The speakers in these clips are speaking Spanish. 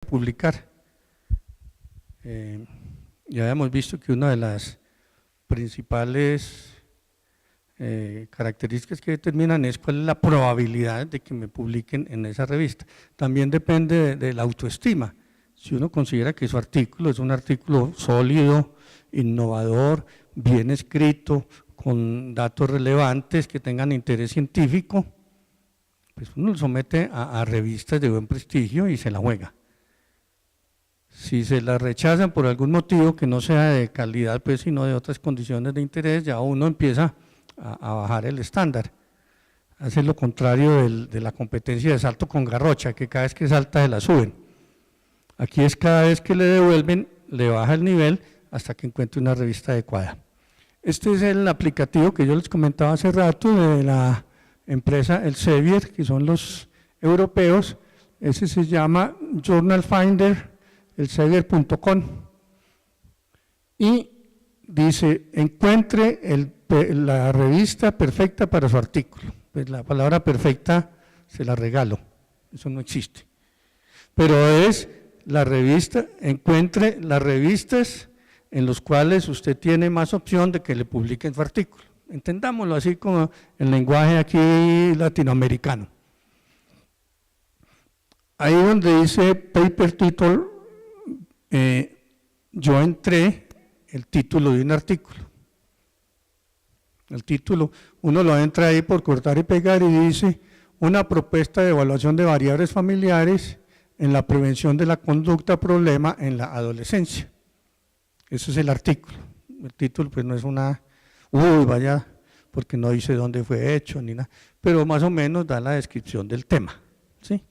publicar. Ya habíamos visto que una de las principales características que determinan es cuál es la probabilidad de que me publiquen en esa revista. También depende de la autoestima. Si uno considera que su artículo es un artículo sólido, innovador, bien escrito, con datos relevantes que tengan interés científico, pues uno lo somete a revistas de buen prestigio y se la juega. Si se la rechazan por algún motivo que no sea de calidad, pues, sino de otras condiciones de interés, ya uno empieza a bajar el estándar. Hace lo contrario de la competencia de salto con garrocha, que cada vez que salta se la suben. Aquí es cada vez que le devuelven, le baja el nivel hasta que encuentre una revista adecuada. Este es el aplicativo que yo les comentaba hace rato de la empresa Elsevier, que son los europeos. Ese se llama Journal Finder, elsevier.com, y dice: encuentre la revista perfecta para su artículo. Pues la palabra perfecta se la regalo, eso no existe, pero es la revista, encuentre las revistas en los cuales usted tiene más opción de que le publiquen su artículo. Entendámoslo así como el lenguaje aquí latinoamericano. Ahí donde dice Paper Title, yo entré el título de un artículo. El título, uno lo entra ahí por cortar y pegar y dice: una propuesta de evaluación de variables familiares en la prevención de la conducta problema en la adolescencia. Ese es el artículo. El título pues no es una, vaya, porque no dice dónde fue hecho ni nada, pero más o menos da la descripción del tema, ¿sí?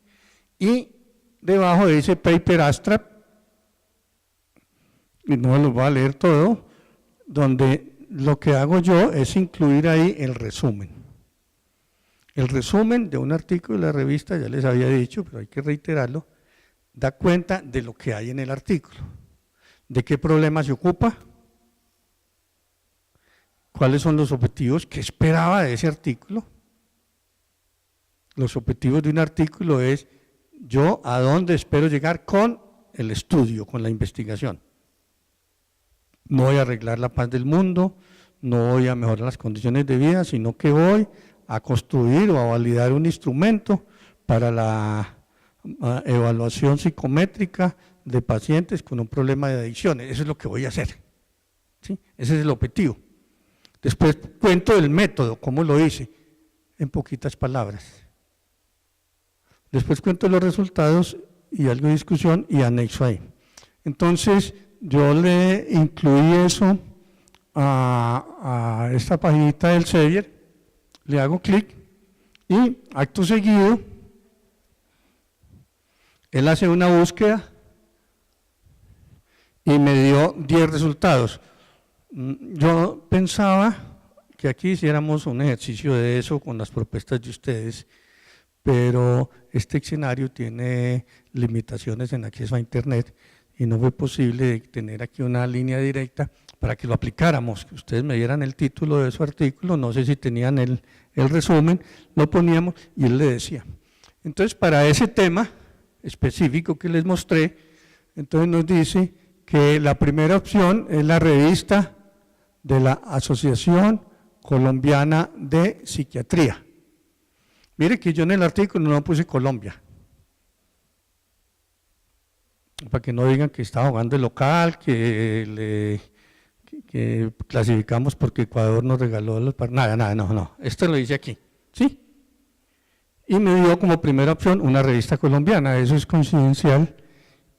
Y debajo dice Paper Abstract, y no lo voy a leer todo, donde lo que hago yo es incluir ahí el resumen. El resumen de un artículo de la revista, ya les había dicho, pero hay que reiterarlo, da cuenta de lo que hay en el artículo, de qué problema se ocupa, cuáles son los objetivos que esperaba de ese artículo. Los objetivos de un artículo es: yo a dónde espero llegar con el estudio, con la investigación. No voy a arreglar la paz del mundo, no voy a mejorar las condiciones de vida, sino que voy a construir o a validar un instrumento para la evaluación psicométrica de pacientes con un problema de adicciones. Eso es lo que voy a hacer, ¿sí? Ese es el objetivo. Después cuento el método, cómo lo hice, en poquitas palabras. Después cuento los resultados y algo de discusión y anexo ahí. Entonces, yo le incluí eso a esta paginita del Elsevier, le hago clic y acto seguido él hace una búsqueda y me dio 10 resultados. Yo pensaba que aquí hiciéramos un ejercicio de eso con las propuestas de ustedes, pero este escenario tiene limitaciones en acceso a internet y no fue posible tener aquí una línea directa para que lo aplicáramos, que ustedes me dieran el título de su artículo, no sé si tenían el resumen, lo poníamos y él le decía. Entonces, para ese tema específico que les mostré, entonces nos dice que la primera opción es la revista de la Asociación Colombiana de Psiquiatría. Mire que yo en el artículo no puse Colombia, para que no digan que está jugando el local, que clasificamos porque Ecuador nos regaló los nada, no, esto lo dice aquí, ¿sí? Y me dio como primera opción una revista colombiana, eso es coincidencial,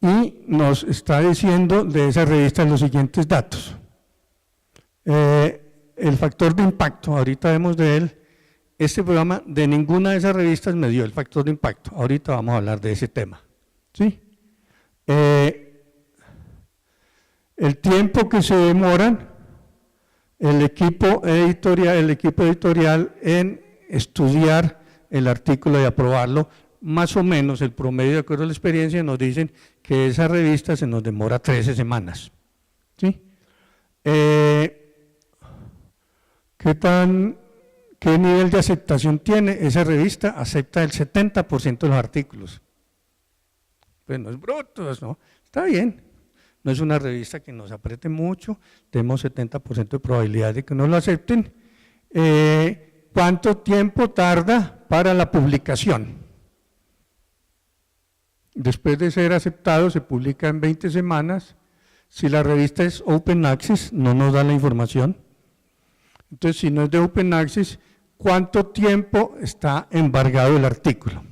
y nos está diciendo de esa revista los siguientes datos. El factor de impacto, ahorita vemos de él. Este programa de ninguna de esas revistas me dio el factor de impacto, ahorita vamos a hablar de ese tema, ¿sí? El tiempo que se demoran el equipo editorial en estudiar el artículo y aprobarlo, más o menos el promedio, de acuerdo a la experiencia, nos dicen que esa revista se nos demora 13 semanas. ¿Sí? ¿Qué nivel de aceptación tiene? Esa revista acepta el 70% de los artículos. pues no es brutos, ¿no? Está bien, no es una revista que nos apriete mucho, tenemos 70% de probabilidad de que no lo acepten. ¿Cuánto tiempo tarda para la publicación? Después de ser aceptado, se publica en 20 semanas. Si la revista es Open Access, no nos da la información. Entonces, si no es de Open Access, ¿cuánto tiempo está embargado el artículo?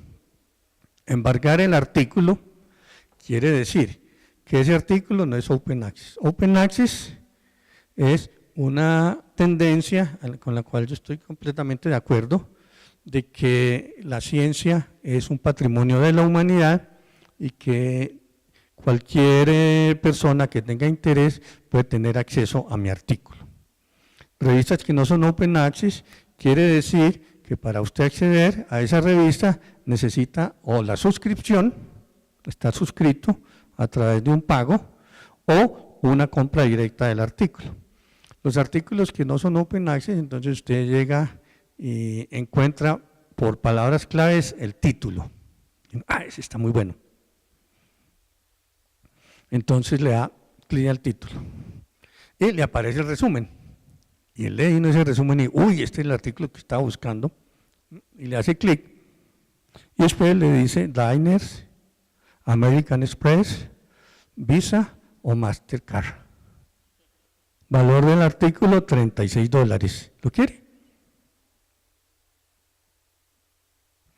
Embargar el artículo quiere decir que ese artículo no es Open Access. Open Access es una tendencia con la cual yo estoy completamente de acuerdo, de que la ciencia es un patrimonio de la humanidad y que cualquier persona que tenga interés puede tener acceso a mi artículo. Revistas que no son Open Access quiere decir que para usted acceder a esa revista necesita o la suscripción, estar suscrito a través de un pago, o una compra directa del artículo. Los artículos que no son Open Access, entonces usted llega y encuentra por palabras claves el título. Ese está muy bueno. Entonces le da clic al título y le aparece el resumen. Y él lee ese resumen y, uy, este es el artículo que estaba buscando, y le hace clic. Y después le dice Diners, American Express, Visa o Mastercard. Valor del artículo, $36. ¿Lo quiere?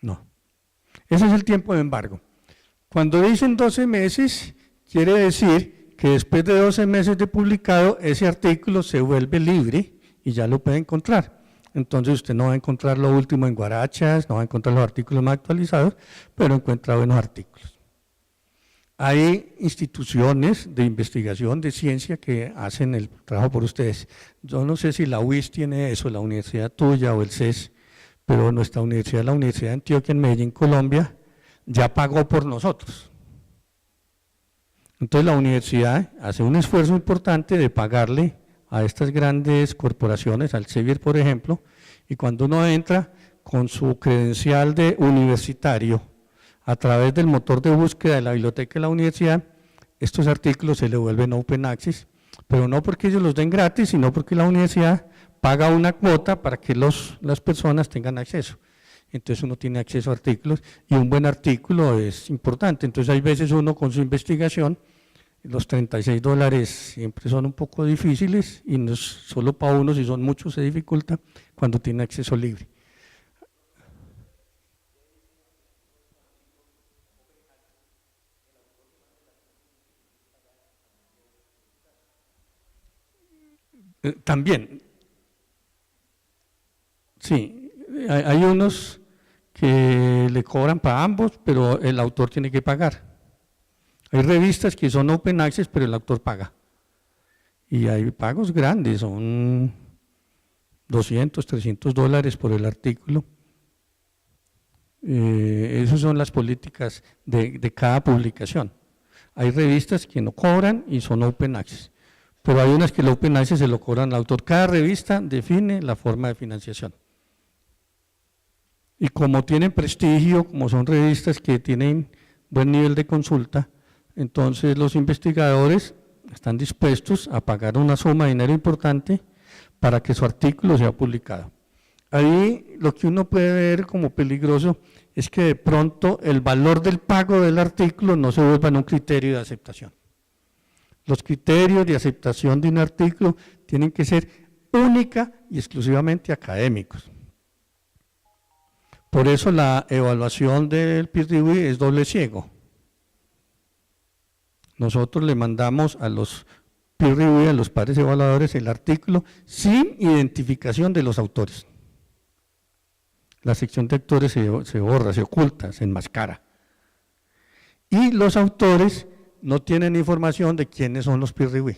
No. Ese es el tiempo de embargo. Cuando dicen 12 meses, quiere decir que después de 12 meses de publicado, ese artículo se vuelve libre y ya lo puede encontrar. Entonces usted no va a encontrar lo último en Guarachas, no va a encontrar los artículos más actualizados, pero encuentra buenos artículos. Hay instituciones de investigación de ciencia que hacen el trabajo por ustedes. Yo no sé si la UIS tiene eso, la universidad tuya o el CES, pero nuestra universidad, la Universidad de Antioquia en Medellín, Colombia, ya pagó por nosotros. Entonces la universidad hace un esfuerzo importante de pagarle a estas grandes corporaciones, al Sevier por ejemplo, y cuando uno entra con su credencial de universitario a través del motor de búsqueda de la biblioteca de la universidad, estos artículos se le vuelven Open Access, pero no porque ellos los den gratis, sino porque la universidad paga una cuota para que las personas tengan acceso. Entonces uno tiene acceso a artículos y un buen artículo es importante. Entonces hay veces uno con su investigación, los $36 siempre son un poco difíciles y no es solo para uno, si son muchos se dificulta cuando tiene acceso libre. También, sí, hay unos que le cobran para ambos, pero el autor tiene que pagar. Hay revistas que son Open Access, pero el autor paga. Y hay pagos grandes, son $200, $300 por el artículo. Esas son las políticas de cada publicación. Hay revistas que no cobran y son Open Access, pero hay unas que el Open Access se lo cobran al autor. Cada revista define la forma de financiación. Y como tienen prestigio, como son revistas que tienen buen nivel de consulta, entonces los investigadores están dispuestos a pagar una suma de dinero importante para que su artículo sea publicado. Ahí lo que uno puede ver como peligroso es que de pronto el valor del pago del artículo no se vuelva en un criterio de aceptación. Los criterios de aceptación de un artículo tienen que ser única y exclusivamente académicos. Por eso la evaluación del peer review es doble ciego. Nosotros le mandamos a los peer review, a los pares evaluadores, el artículo sin identificación de los autores. La sección de autores se borra, se oculta, se enmascara. Y los autores no tienen información de quiénes son los peer review,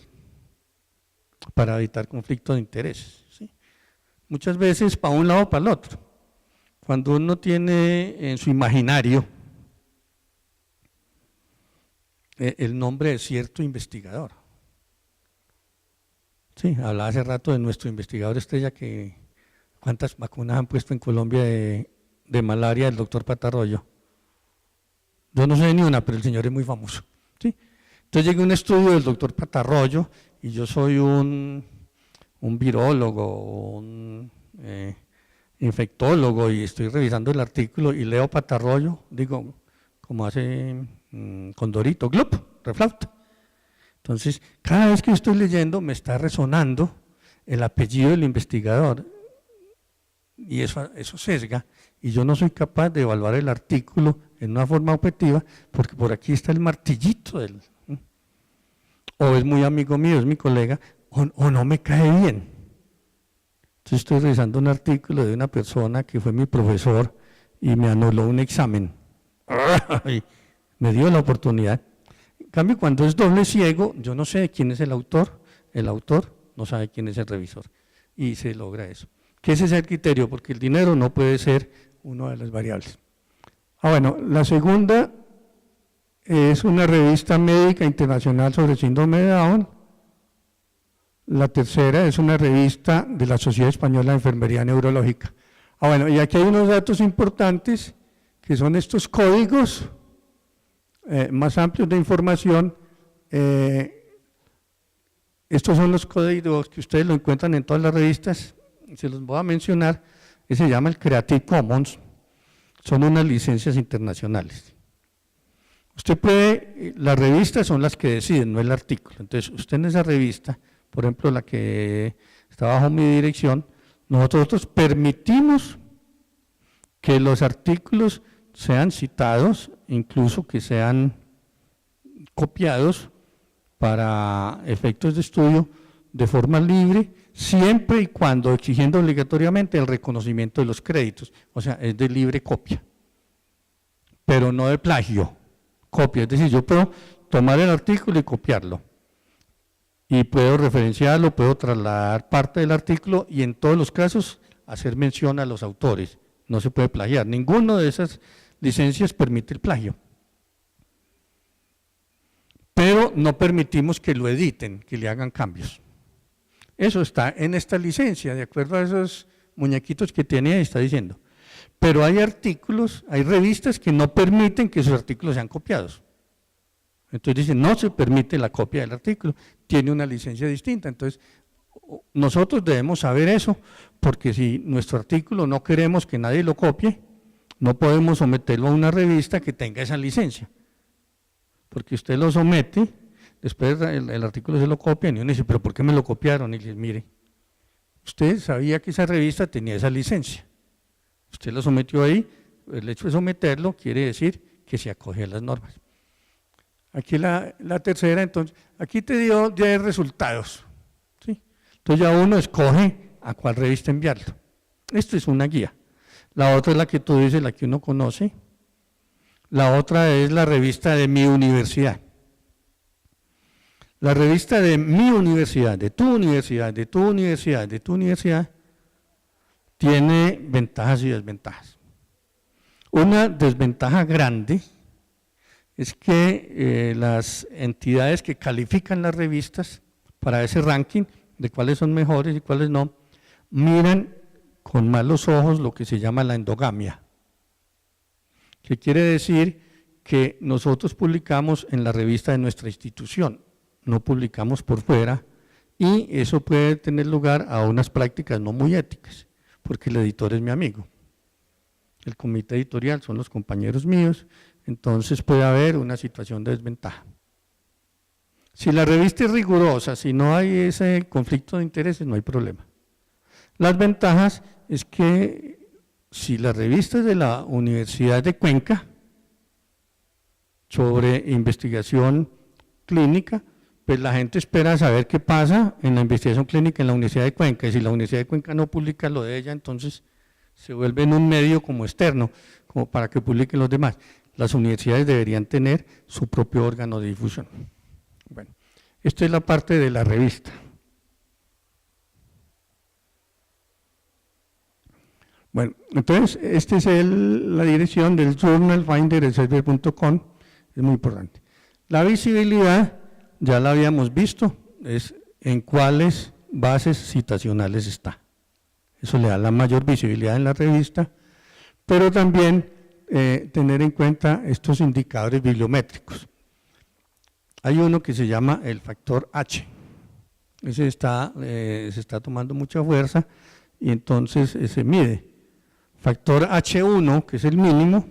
para evitar conflictos de intereses, ¿sí? Muchas veces para un lado o para el otro. Cuando uno tiene en su imaginario el nombre de cierto investigador. Sí, hablaba hace rato de nuestro investigador estrella que cuántas vacunas han puesto en Colombia de malaria, el doctor Patarroyo. Yo no sé ni una, pero el señor es muy famoso, ¿sí? Entonces llega un estudio del doctor Patarroyo y yo soy un virólogo, un infectólogo y estoy revisando el artículo y leo Patarroyo, digo, como hace Condorito, glup, reflauta. Entonces, cada vez que estoy leyendo me está resonando el apellido del investigador y eso sesga y yo no soy capaz de evaluar el artículo en una forma objetiva porque por aquí está el martillito o es muy amigo mío, es mi colega, o no me cae bien. Entonces estoy revisando un artículo de una persona que fue mi profesor y me anuló un examen. ¡Ay! Me dio la oportunidad. En cambio, cuando es doble ciego, yo no sé de quién es el autor no sabe quién es el revisor y se logra eso. Que ese es el criterio, porque el dinero no puede ser una de las variables. Bueno, la segunda es una revista médica internacional sobre síndrome de Down. La tercera es una revista de la Sociedad Española de Enfermería Neurológica. Bueno, y aquí hay unos datos importantes que son estos códigos más amplios de información. Estos son los códigos que ustedes lo encuentran en todas las revistas, se los voy a mencionar, que se llama el Creative Commons, son unas licencias internacionales. Usted puede, las revistas son las que deciden, no el artículo, entonces usted en esa revista, por ejemplo la que está bajo mi dirección, nosotros permitimos que los artículos sean citados, incluso que sean copiados para efectos de estudio de forma libre, siempre y cuando exigiendo obligatoriamente el reconocimiento de los créditos, o sea, es de libre copia, pero no de plagio, copia, es decir, yo puedo tomar el artículo y copiarlo, y puedo referenciarlo, puedo trasladar parte del artículo y en todos los casos hacer mención a los autores, no se puede plagiar, ninguna de esas licencias permite el plagio. Pero no permitimos que lo editen, que le hagan cambios. Eso está en esta licencia, de acuerdo a esos muñequitos que tiene ahí, está diciendo. Pero hay artículos, hay revistas que no permiten que sus artículos sean copiados. Entonces dicen, no se permite la copia del artículo, tiene una licencia distinta. Entonces, nosotros debemos saber eso, porque si nuestro artículo no queremos que nadie lo copie, no podemos someterlo a una revista que tenga esa licencia. Porque usted lo somete, después el artículo se lo copian y uno dice, pero ¿por qué me lo copiaron? Y le dice, mire, usted sabía que esa revista tenía esa licencia, usted lo sometió ahí, el hecho de someterlo quiere decir que se acoge a las normas. Aquí la tercera, entonces, aquí te dio 10 resultados, ¿sí? Entonces ya uno escoge a cuál revista enviarlo. Esto es una guía. La otra es la que tú dices, la que uno conoce. La otra es la revista de mi universidad. La revista de mi universidad, de tu universidad, de tu universidad, de tu universidad, tiene ventajas y desventajas. Una desventaja grande es que las entidades que califican las revistas para ese ranking de cuáles son mejores y cuáles no, miran con malos ojos lo que se llama la endogamia. Que quiere decir que nosotros publicamos en la revista de nuestra institución, no publicamos por fuera, y eso puede tener lugar a unas prácticas no muy éticas, porque el editor es mi amigo, el comité editorial son los compañeros míos, entonces puede haber una situación de desventaja. Si la revista es rigurosa, si no hay ese conflicto de intereses, no hay problema. Las ventajas es que si la revista es de la Universidad de Cuenca, sobre investigación clínica, pues la gente espera saber qué pasa en la investigación clínica en la Universidad de Cuenca, y si la Universidad de Cuenca no publica lo de ella, entonces se vuelve en un medio como externo, como para que publiquen los demás. Las universidades deberían tener su propio órgano de difusión. Bueno, esta es la parte de la revista. Bueno, entonces, esta es la dirección del journalfinderelsevier.com, es muy importante. La visibilidad, ya la habíamos visto, es en cuáles bases citacionales está. Eso le da la mayor visibilidad en la revista, pero también tener en cuenta estos indicadores bibliométricos. Hay uno que se llama el factor H. Ese se está tomando mucha fuerza y entonces se mide. Factor H1, que es el mínimo,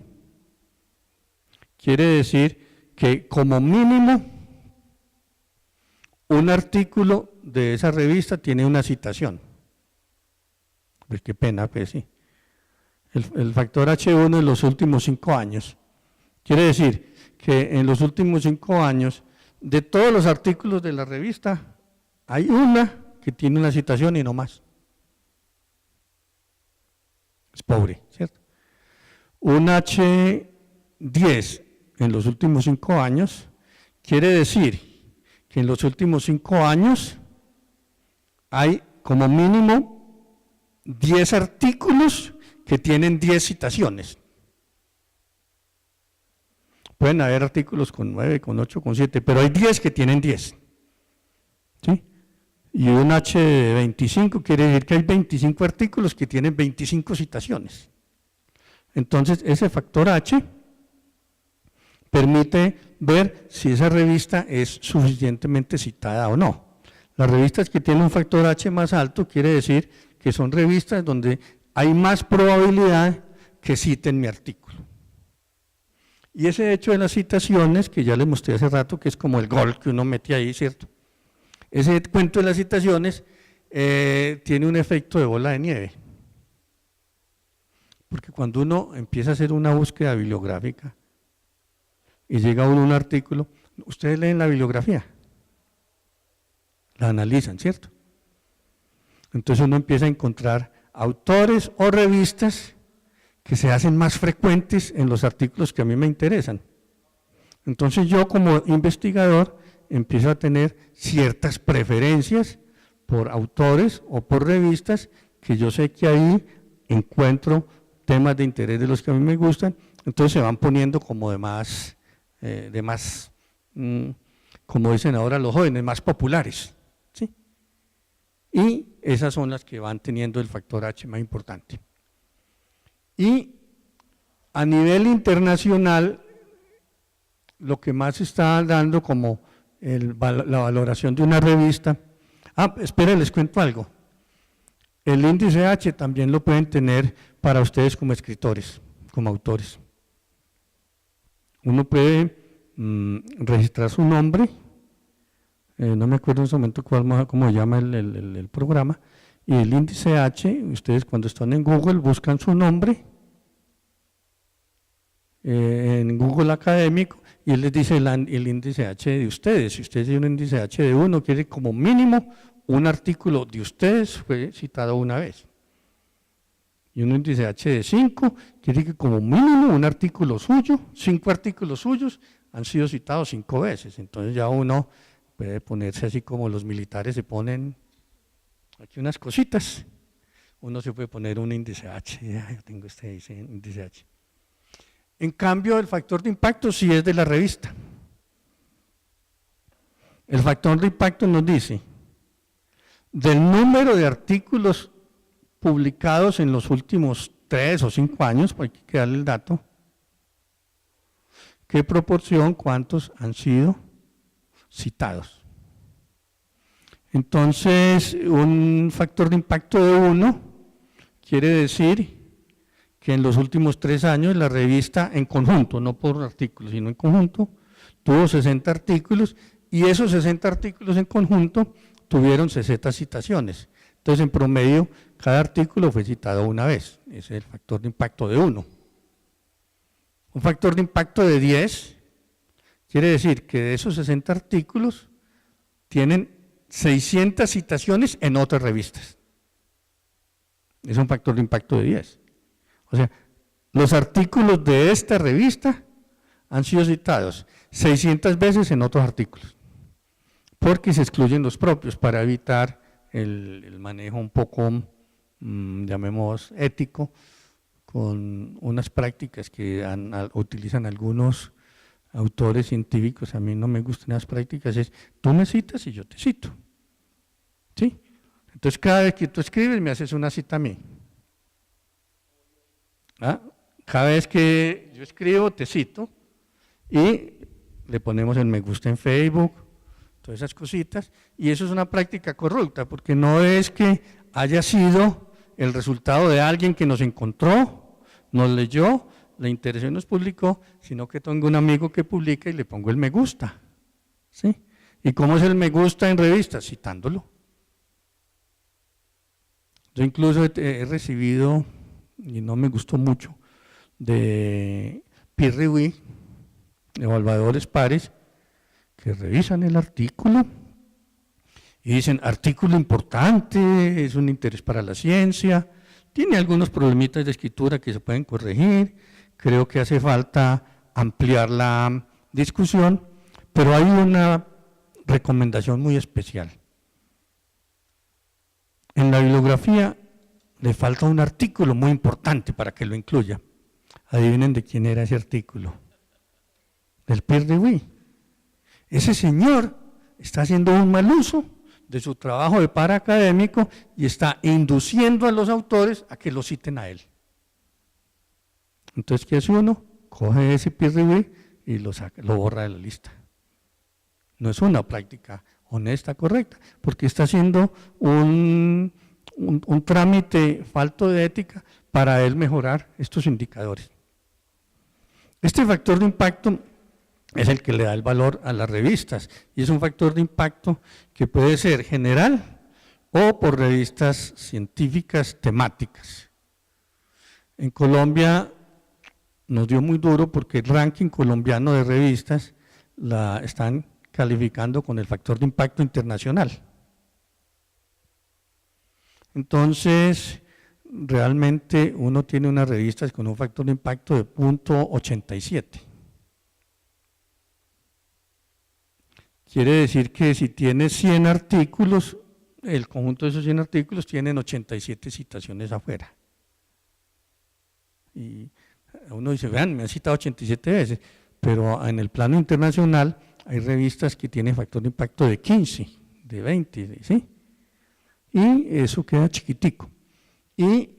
quiere decir que como mínimo un artículo de esa revista tiene una citación. Pues qué pena, pues sí. El factor H1 en los últimos 5 años. Quiere decir que en los últimos 5 años, de todos los artículos de la revista, hay una que tiene una citación y no más. Es pobre, ¿cierto? Un H10 en los últimos 5 años quiere decir que en los últimos 5 años hay como mínimo 10 artículos que tienen 10 citaciones. Pueden haber artículos con 9, con 8, con 7, pero hay 10 que tienen 10. ¿Sí? Y un H de 25 quiere decir que hay 25 artículos que tienen 25 citaciones. Entonces, ese factor H permite ver si esa revista es suficientemente citada o no. Las revistas que tienen un factor H más alto quiere decir que son revistas donde hay más probabilidad que citen mi artículo. Y ese hecho de las citaciones, que ya les mostré hace rato, que es como el gol que uno mete ahí, ¿cierto? Ese cuento de las citaciones tiene un efecto de bola de nieve. Porque cuando uno empieza a hacer una búsqueda bibliográfica y llega a un artículo, ustedes leen la bibliografía, la analizan, ¿cierto? Entonces uno empieza a encontrar autores o revistas que se hacen más frecuentes en los artículos que a mí me interesan. Entonces yo como investigador empiezo a tener ciertas preferencias por autores o por revistas que yo sé que ahí encuentro temas de interés de los que a mí me gustan, entonces se van poniendo como de más, como dicen ahora los jóvenes, más populares, ¿sí? Y esas son las que van teniendo el factor H más importante. Y a nivel internacional, lo que más está dando como la valoración de una revista, esperen, les cuento algo, el índice H también lo pueden tener para ustedes como escritores, como autores. Uno puede registrar su nombre, no me acuerdo en ese momento cómo se llama el programa, y el índice H, ustedes cuando están en Google buscan su nombre, en Google académico, y él les dice el índice H de ustedes. Si ustedes tienen un índice H de 1, quiere como mínimo un artículo de ustedes fue citado una vez. Y un índice H de 5 quiere que como mínimo un artículo suyo, 5 artículos suyos han sido citados 5 veces. Entonces ya uno puede ponerse así como los militares se ponen aquí unas cositas. Uno se puede poner un índice H, yo tengo este índice H. En cambio, el factor de impacto sí es de la revista. El factor de impacto nos dice del número de artículos publicados en los últimos 3 o 5 años, pues hay que darle el dato, qué proporción, cuántos han sido citados. Entonces, un factor de impacto de 1 quiere decir que en los últimos 3 años la revista en conjunto, no por artículos, sino en conjunto, tuvo 60 artículos y esos 60 artículos en conjunto tuvieron 60 citaciones. Entonces, en promedio, cada artículo fue citado una vez. Ese es el factor de impacto de 1. Un factor de impacto de 10 quiere decir que de esos 60 artículos tienen 600 citaciones en otras revistas. Es un factor de impacto de 10. O sea, los artículos de esta revista han sido citados 600 veces en otros artículos, porque se excluyen los propios para evitar el manejo un poco, llamemos, ético, con unas prácticas que utilizan algunos autores científicos. A mí no me gustan las prácticas, es tú me citas y yo te cito. ¿Sí? Entonces cada vez que tú escribes me haces una cita a mí. Cada vez que yo escribo, te cito y le ponemos el me gusta en Facebook, todas esas cositas, y eso es una práctica corrupta, porque no es que haya sido el resultado de alguien que nos encontró, nos leyó, le interesó y nos publicó, sino que tengo un amigo que publica y le pongo el me gusta, ¿sí? ¿Y cómo es el me gusta en revistas? Citándolo. Yo incluso he recibido, y no me gustó mucho, de peer review, evaluadores pares, que revisan el artículo y dicen, artículo importante, es un interés para la ciencia, tiene algunos problemitas de escritura que se pueden corregir, creo que hace falta ampliar la discusión, pero hay una recomendación muy especial. En la bibliografía le falta un artículo muy importante para que lo incluya. Adivinen de quién era ese artículo. Del peer review. Ese señor está haciendo un mal uso de su trabajo de par académico y está induciendo a los autores a que lo citen a él. Entonces, ¿qué hace uno? Coge ese peer review y lo borra de la lista. No es una práctica honesta, correcta, porque está haciendo un trámite falto de ética para él mejorar estos indicadores. Este factor de impacto es el que le da el valor a las revistas y es un factor de impacto que puede ser general o por revistas científicas temáticas. En Colombia nos dio muy duro porque el ranking colombiano de revistas la están calificando con el factor de impacto internacional. Entonces, realmente uno tiene unas revistas con un factor de impacto de 0.87. Quiere decir que si tiene 100 artículos, el conjunto de esos 100 artículos tienen 87 citaciones afuera. Y uno dice, vean, me han citado 87 veces, pero en el plano internacional hay revistas que tienen factor de impacto de 15, de 20, ¿sí? Y eso queda chiquitico. Y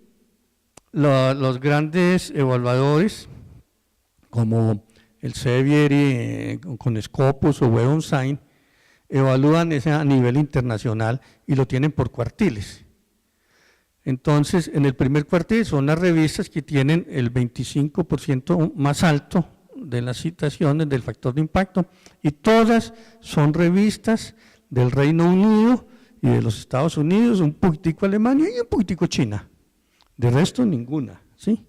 los grandes evaluadores, como el Sevier con Scopus o Web of Science, evalúan ese a nivel internacional y lo tienen por cuartiles. Entonces, en el primer cuartil son las revistas que tienen el 25% más alto de las citaciones del factor de impacto y todas son revistas del Reino Unido y de los Estados Unidos, un poquitico Alemania y un poquitico China. De resto, ninguna, ¿sí?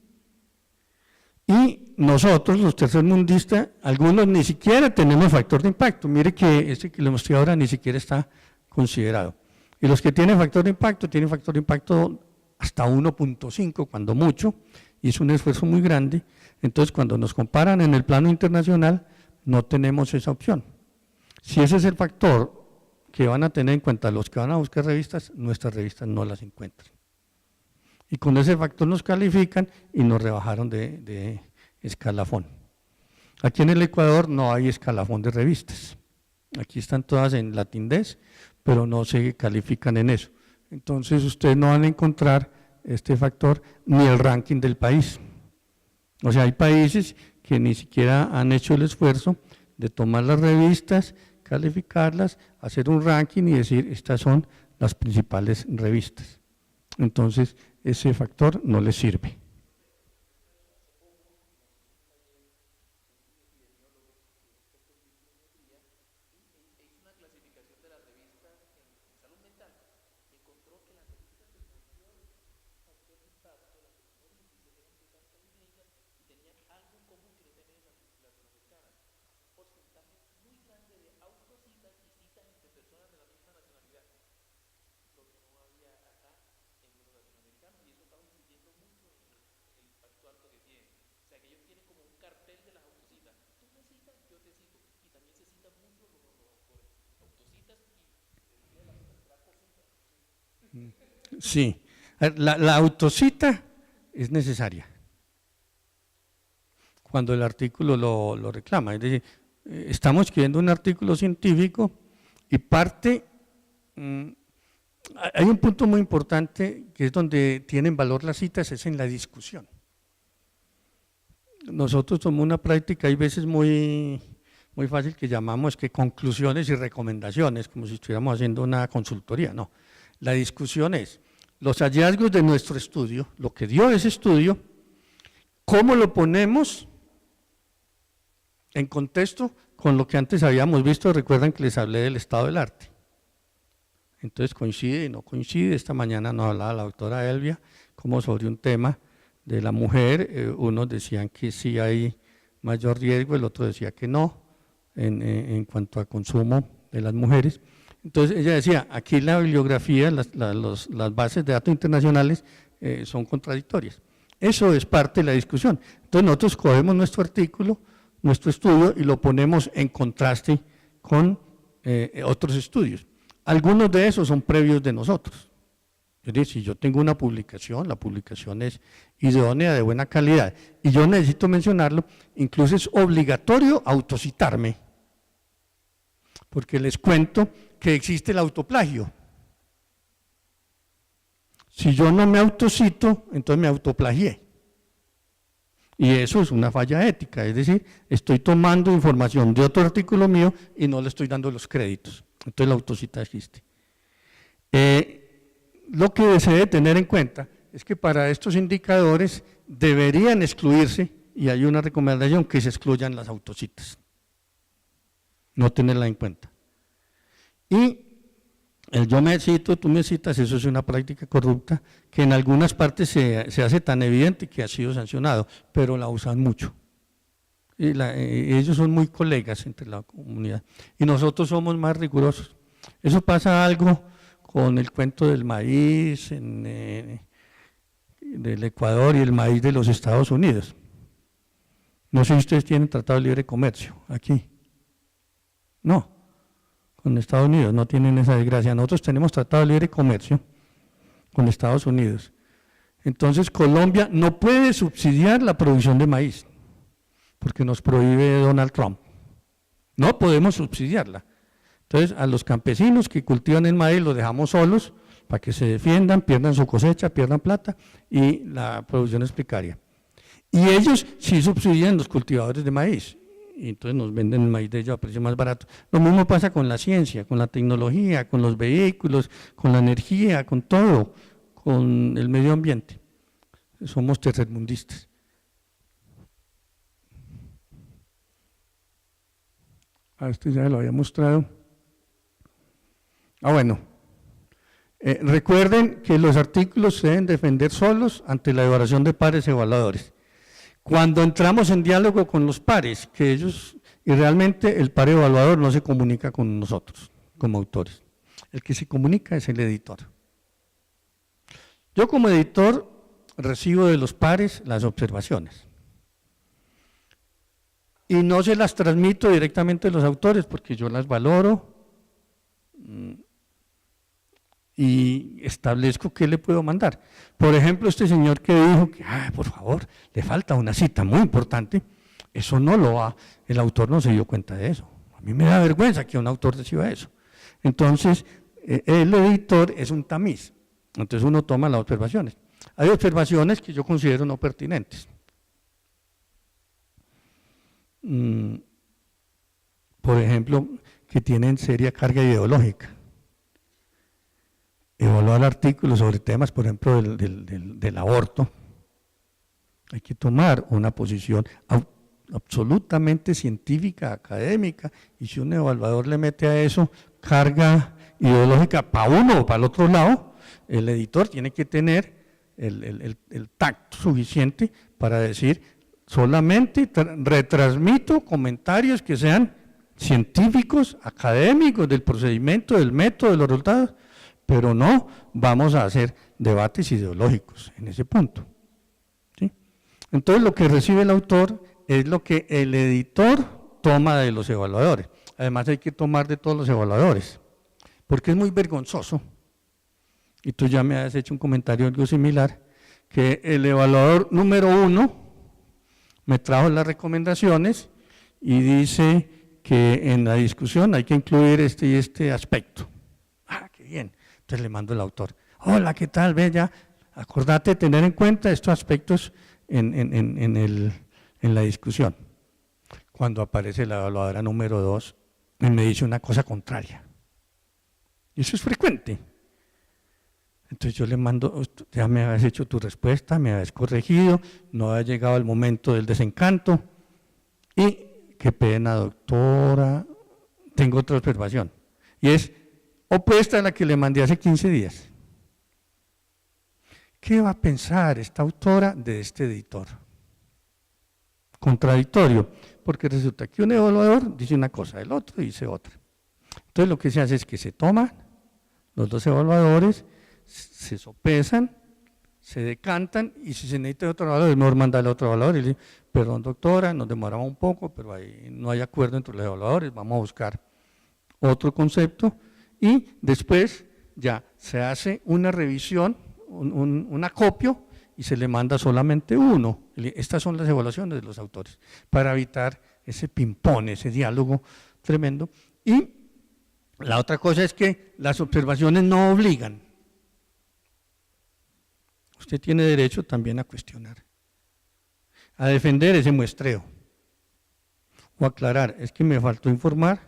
Y nosotros, los tercermundistas, algunos ni siquiera tenemos factor de impacto. Mire que este que le mostré ahora ni siquiera está considerado. Y los que tienen factor de impacto hasta 1.5 cuando mucho, y es un esfuerzo muy grande. Entonces, cuando nos comparan en el plano internacional, no tenemos esa opción. Si ese es el factor que van a tener en cuenta los que van a buscar revistas, nuestras revistas no las encuentran. Y con ese factor nos califican y nos rebajaron de escalafón. Aquí en el Ecuador no hay escalafón de revistas. Aquí están todas en latindés, pero no se califican en eso. Entonces ustedes no van a encontrar este factor ni el ranking del país. O sea, hay países que ni siquiera han hecho el esfuerzo de tomar las revistas, calificarlas, hacer un ranking y decir estas son las principales revistas. Entonces ese factor no les sirve. Sí, la autocita es necesaria cuando el artículo lo reclama. Es decir, estamos escribiendo un artículo científico y parte, hay un punto muy importante que es donde tienen valor las citas, es en la discusión. nosotros tomamos una práctica, hay veces muy fácil, que llamamos que conclusiones y recomendaciones, como si estuviéramos haciendo una consultoría. No, la discusión es los hallazgos de nuestro estudio, lo que dio ese estudio, cómo lo ponemos en contexto con lo que antes habíamos visto. Recuerdan que les hablé del estado del arte. Entonces coincide y no coincide. Esta mañana nos hablaba la doctora Elvia como sobre un tema de la mujer. Unos decían que sí hay mayor riesgo, el otro decía que no, en cuanto a consumo de las mujeres. Entonces ella decía, aquí la bibliografía, las bases de datos internacionales son contradictorias. Eso es parte de la discusión. Entonces nosotros cogemos nuestro artículo, nuestro estudio, y lo ponemos en contraste con otros estudios. Algunos de esos son previos de nosotros. Es decir, si yo tengo una publicación, la publicación es idónea, de buena calidad, y yo necesito mencionarlo, incluso es obligatorio autocitarme, porque les cuento que existe el autoplagio. Si yo no me autocito, entonces me autoplagié. Y eso es una falla ética, es decir, estoy tomando información de otro artículo mío y no le estoy dando los créditos. Entonces la autocita existe. Lo que se debe tener en cuenta es que para estos indicadores deberían excluirse, y hay una recomendación, que se excluyan las autocitas, no tenerla en cuenta. Y el yo me cito, tú me citas, eso es una práctica corrupta que en algunas partes se hace tan evidente que ha sido sancionado, pero la usan mucho. Y ellos son muy colegas entre la comunidad y nosotros somos más rigurosos. Eso pasa algo con el cuento del maíz del Ecuador y el maíz de los Estados Unidos. No sé si ustedes tienen tratado de libre comercio aquí. No, con Estados Unidos no tienen esa desgracia. Nosotros tenemos tratado de libre comercio con Estados Unidos. Entonces Colombia no puede subsidiar la producción de maíz, porque nos prohíbe Donald Trump. No podemos subsidiarla. Entonces a los campesinos que cultivan el maíz los dejamos solos para que se defiendan, pierdan su cosecha, pierdan plata, y la producción es precaria. Y ellos sí subsidian los cultivadores de maíz, y entonces nos venden el maíz de ellos a precio más barato. Lo mismo pasa con la ciencia, con la tecnología, con los vehículos, con la energía, con todo, con el medio ambiente. Somos tercermundistas. Esto ya lo había mostrado. Bueno, recuerden que los artículos se deben defender solos ante la evaluación de pares evaluadores. Cuando entramos en diálogo con los pares, que ellos, y realmente el par evaluador no se comunica con nosotros como autores, el que se comunica es el editor. Yo como editor recibo de los pares las observaciones y no se las transmito directamente a los autores porque yo las valoro y establezco qué le puedo mandar. Por ejemplo, este señor que dijo que, por favor, le falta una cita muy importante, eso no lo ha, el autor no se dio cuenta de eso. A mí me da vergüenza que un autor reciba eso. Entonces, el editor es un tamiz, entonces uno toma las observaciones. Hay observaciones que yo considero no pertinentes. Por ejemplo, que tienen seria carga ideológica. Evaluar artículos sobre temas, por ejemplo, del aborto, hay que tomar una posición absolutamente científica, académica, y si un evaluador le mete a eso carga ideológica para uno o para el otro lado, el editor tiene que tener el tacto suficiente para decir, solamente retransmito comentarios que sean científicos, académicos, del procedimiento, del método, de los resultados, pero no vamos a hacer debates ideológicos en ese punto. ¿Sí? Entonces lo que recibe el autor es lo que el editor toma de los evaluadores. Además hay que tomar de todos los evaluadores, porque es muy vergonzoso, y tú ya me has hecho un comentario algo similar, que el evaluador número 1 me trajo las recomendaciones y dice que en la discusión hay que incluir este y este aspecto. ¡Qué bien! Entonces le mando al autor, hola, ¿qué tal? Ve ya, acordate de tener en cuenta estos aspectos en en la discusión, cuando aparece la evaluadora número 2 y me dice una cosa contraria. Y eso es frecuente. Entonces yo le mando, ya me habías hecho tu respuesta, me habías corregido, no ha llegado el momento del desencanto y qué pena, doctora, tengo otra observación. Y es opuesta a la que le mandé hace 15 días. ¿Qué va a pensar esta autora de este editor? Contradictorio, porque resulta que un evaluador dice una cosa, el otro dice otra. Entonces lo que se hace es que se toman los dos evaluadores, se sopesan, se decantan y si se necesita otro evaluador, es mejor mandar al otro evaluador y le dice, perdón doctora, nos demoramos un poco, pero ahí no hay acuerdo entre los evaluadores, vamos a buscar otro concepto y después ya se hace una revisión, un acopio y se le manda solamente uno. Estas son las evaluaciones de los autores, para evitar ese ping-pong, ese diálogo tremendo. Y la otra cosa es que las observaciones no obligan. Usted tiene derecho también a cuestionar, a defender ese muestreo, o aclarar, es que me faltó informar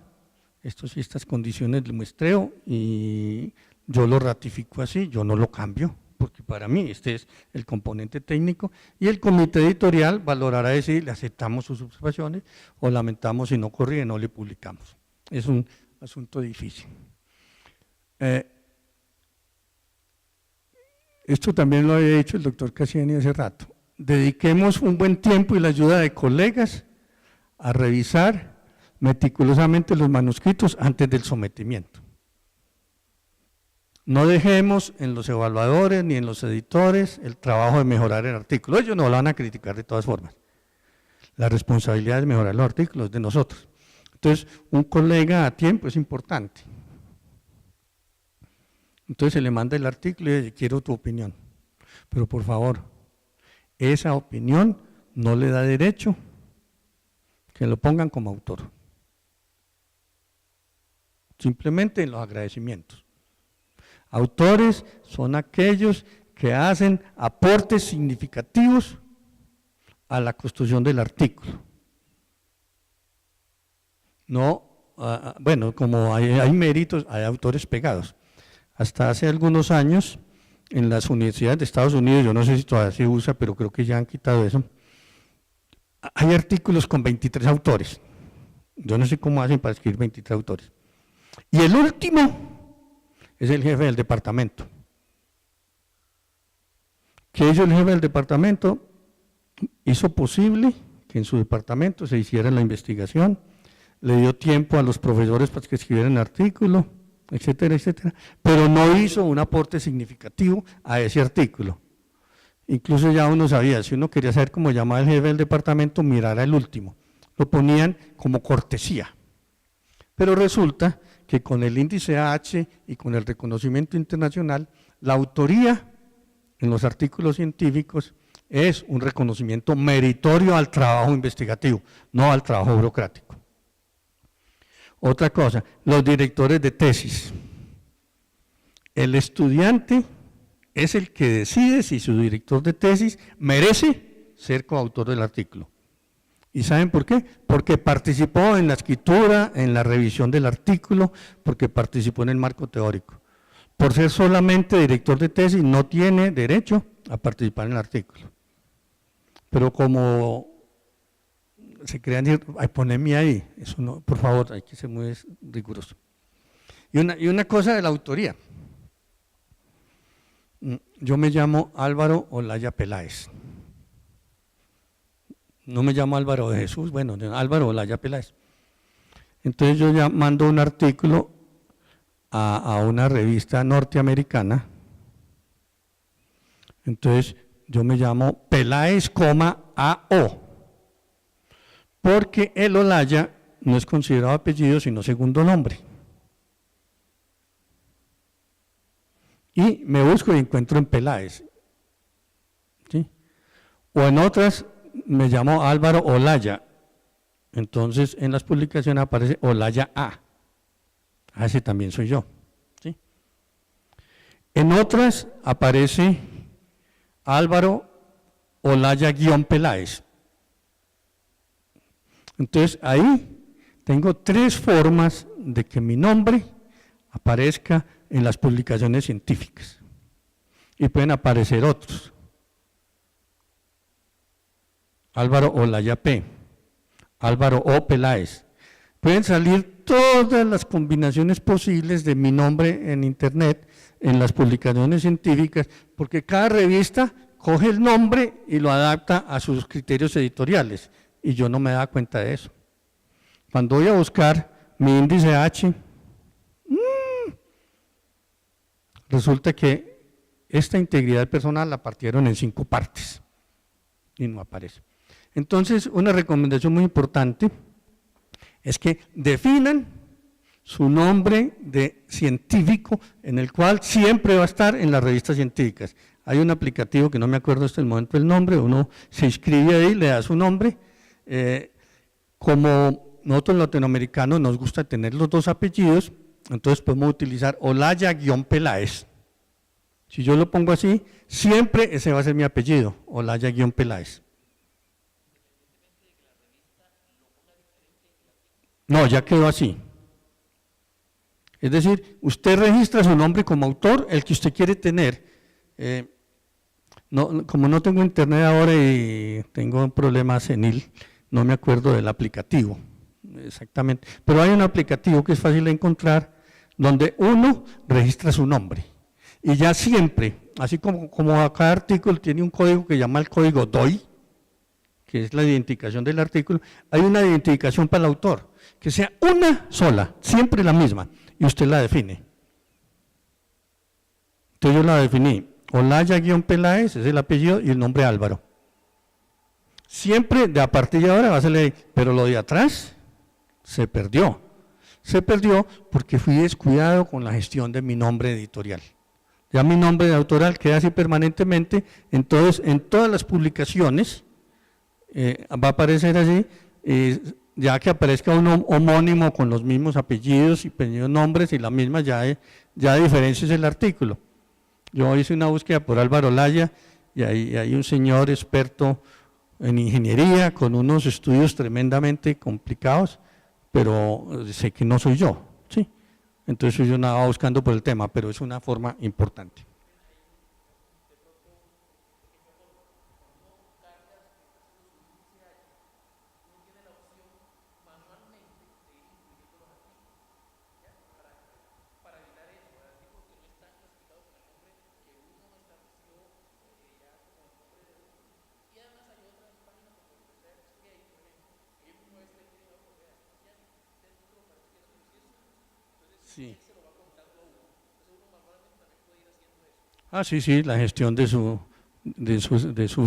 estos y estas condiciones del muestreo y yo lo ratifico así, yo no lo cambio, porque para mí este es el componente técnico y el comité editorial valorará si le aceptamos sus observaciones o lamentamos si no corrige, no le publicamos. Es un asunto difícil. Esto también lo había dicho el doctor Cassiani hace rato. Dediquemos un buen tiempo y la ayuda de colegas a revisar meticulosamente los manuscritos antes del sometimiento. No dejemos en los evaluadores ni en los editores el trabajo de mejorar el artículo. Ellos no lo van a criticar de todas formas. La responsabilidad de mejorar los artículos es de nosotros. Entonces, un colega a tiempo es importante. Entonces se le manda el artículo y dice, quiero tu opinión. Pero por favor, esa opinión no le da derecho que lo pongan como autor. Simplemente en los agradecimientos. Autores son aquellos que hacen aportes significativos a la construcción del artículo. No, bueno, como hay méritos, hay autores pegados. Hasta hace algunos años, en las universidades de Estados Unidos, yo no sé si todavía se usa, pero creo que ya han quitado eso, hay artículos con 23 autores. Yo no sé cómo hacen para escribir 23 autores. Y el último es el jefe del departamento. ¿Qué hizo el jefe del departamento? Hizo posible que en su departamento se hiciera la investigación, le dio tiempo a los profesores para que escribieran el artículo, etcétera, etcétera, pero no hizo un aporte significativo a ese artículo. Incluso ya uno sabía, si uno quería saber cómo llamaba el jefe del departamento, mirara el último. Lo ponían como cortesía. Pero resulta que con el índice H y con el reconocimiento internacional, la autoría en los artículos científicos es un reconocimiento meritorio al trabajo investigativo, no al trabajo burocrático. Otra cosa, los directores de tesis. El estudiante es el que decide si su director de tesis merece ser coautor del artículo. ¿Y saben por qué? Porque participó en la escritura, en la revisión del artículo, porque participó en el marco teórico. Por ser solamente director de tesis no tiene derecho a participar en el artículo. Pero como se crean, ay, poneme ahí, eso no, por favor, hay que ser muy riguroso. Y una cosa de la autoría. Yo me llamo Álvaro Olaya Peláez. No me llamo Álvaro de Jesús, bueno, Álvaro Olaya Peláez. Entonces yo ya mando un artículo a una revista norteamericana. Entonces yo me llamo Peláez, A.O. Porque el Olaya no es considerado apellido, sino segundo nombre. Y me busco y encuentro en Peláez. ¿Sí? O en otras me llamo Álvaro Olaya. Entonces en las publicaciones aparece Olaya A. Ese también soy yo. ¿Sí? En otras aparece Álvaro Olaya-Peláez. Entonces ahí tengo tres formas de que mi nombre aparezca en las publicaciones científicas y pueden aparecer otros. Álvaro Olaya P, Álvaro O. Peláez. Pueden salir todas las combinaciones posibles de mi nombre en internet, en las publicaciones científicas, porque cada revista coge el nombre y lo adapta a sus criterios editoriales, y yo no me daba cuenta de eso. Cuando voy a buscar mi índice H, resulta que esta integridad personal la partieron en 5 partes y no aparece. Entonces, una recomendación muy importante es que definan su nombre de científico, en el cual siempre va a estar en las revistas científicas. Hay un aplicativo que no me acuerdo hasta el momento el nombre, uno se inscribe ahí, le da su nombre. Como nosotros los latinoamericanos nos gusta tener los 2 apellidos, entonces podemos utilizar Olaya-Peláez. Si yo lo pongo así, siempre ese va a ser mi apellido, Olaya-Peláez. No, ya quedó así. Es decir, usted registra su nombre como autor, el que usted quiere tener. Como no tengo internet ahora y tengo un problema senil, no me acuerdo del aplicativo exactamente, pero hay un aplicativo que es fácil de encontrar donde uno registra su nombre y ya siempre, así como cada artículo tiene un código que se llama el código DOI, que es la identificación del artículo, hay una identificación para el autor, que sea una sola, siempre la misma, y usted la define. Entonces yo la definí, Olaya-Peláez es el apellido y el nombre Álvaro. Siempre de a partir de ahora va a ser ley, pero lo de atrás se perdió. Se perdió porque fui descuidado con la gestión de mi nombre editorial. Ya mi nombre editorial queda así permanentemente, entonces en todas las publicaciones va a aparecer así, ya que aparezca un homónimo con los mismos apellidos y pequeños nombres y la misma, ya diferencia es el artículo. Yo hice una búsqueda por Álvaro Olaya y hay un señor experto en ingeniería con unos estudios tremendamente complicados, pero sé que no soy yo, ¿sí? Entonces yo andaba buscando por el tema, pero es una forma importante. Sí. Sí, la gestión de su